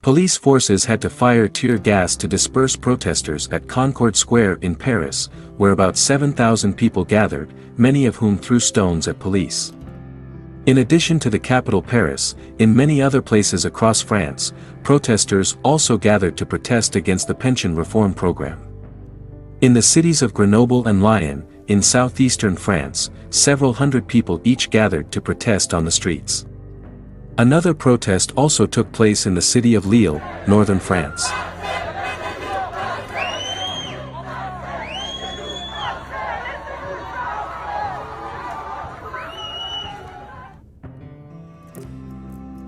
Police forces had to fire tear gas to disperse protesters at Concorde Square in Paris, where about 7,000 people gathered, many of whom threw stones at police. In addition to the capital Paris, in many other places across France, protesters also gathered to protest against the pension reform program. In the cities of Grenoble and Lyon, in southeastern France, several hundred people each gathered to protest on the streets. Another protest also took place in the city of Lille, northern France.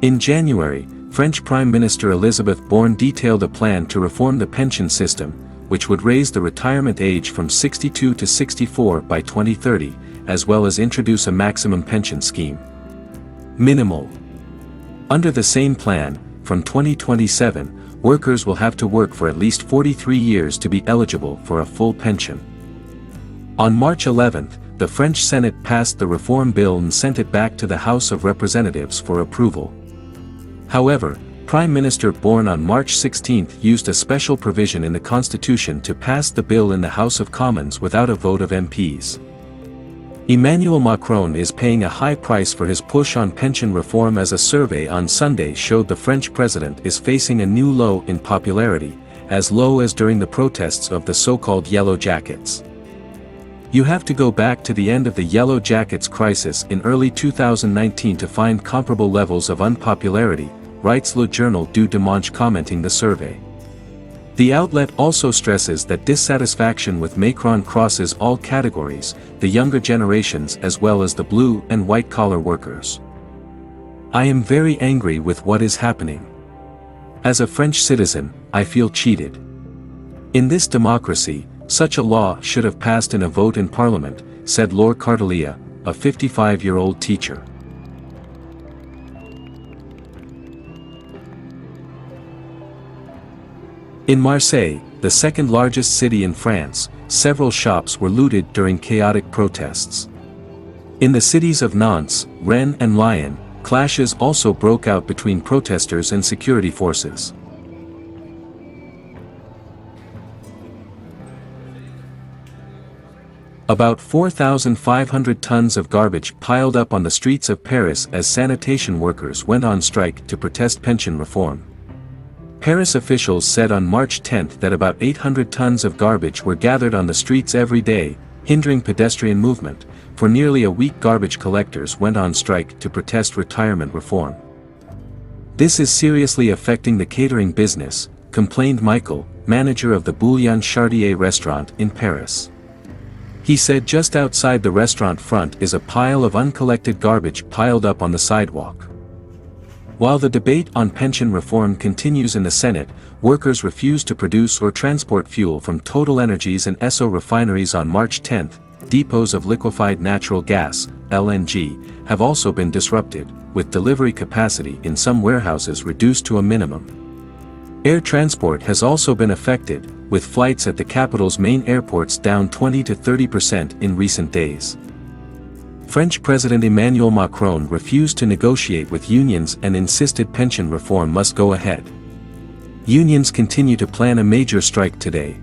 In January, French Prime Minister Elisabeth Borne detailed a plan to reform the pension system, which would raise the retirement age from 62 to 64 by 2030, as well as introduce a maximum pension scheme. Minimal. Under the same plan, from 2027, workers will have to work for at least 43 years to be eligible for a full pension. On March 11, the French Senate passed the reform bill and sent it back to the House of Representatives for approval. However, Prime Minister Borne on March 16 used a special provision in the Constitution to pass the bill in the House of Commons without a vote of MPs. Emmanuel Macron is paying a high price for his push on pension reform, as a survey on Sunday showed the French president is facing a new low in popularity, as low as during the protests of the so-called Yellow Jackets. You have to go back to the end of the Yellow Jackets crisis in early 2019 to find comparable levels of unpopularity, writes Le Journal du Dimanche commenting the survey. The outlet also stresses that dissatisfaction with Macron crosses all categories, the younger generations as well as the blue and white-collar workers. I am very angry with what is happening. As a French citizen, I feel cheated. In this democracy, such a law should have passed in a vote in Parliament, said Laure Cardelia, a 55-year-old teacher. In Marseille, the second largest city in France, several shops were looted during chaotic protests. In the cities of Nantes, Rennes and Lyon, clashes also broke out between protesters and security forces. About 4,500 tons of garbage piled up on the streets of Paris as sanitation workers went on strike to protest pension reform. Paris officials said on March 10 that about 800 tons of garbage were gathered on the streets every day, hindering pedestrian movement. For nearly a week, garbage collectors went on strike to protest retirement reform. This is seriously affecting the catering business, complained Michael, manager of the Bouillon Chartier restaurant in Paris. He said just outside the restaurant front is a pile of uncollected garbage piled up on the sidewalk. While the debate on pension reform continues in the Senate, workers refused to produce or transport fuel from Total Energies and Esso refineries on March 10. Depots of liquefied natural gas, LNG, have also been disrupted, with delivery capacity in some warehouses reduced to a minimum. Air transport has also been affected, with flights at the capital's main airports down 20 to 30% in recent days. French President Emmanuel Macron refused to negotiate with unions and insisted pension reform must go ahead. Unions continue to plan a major strike today.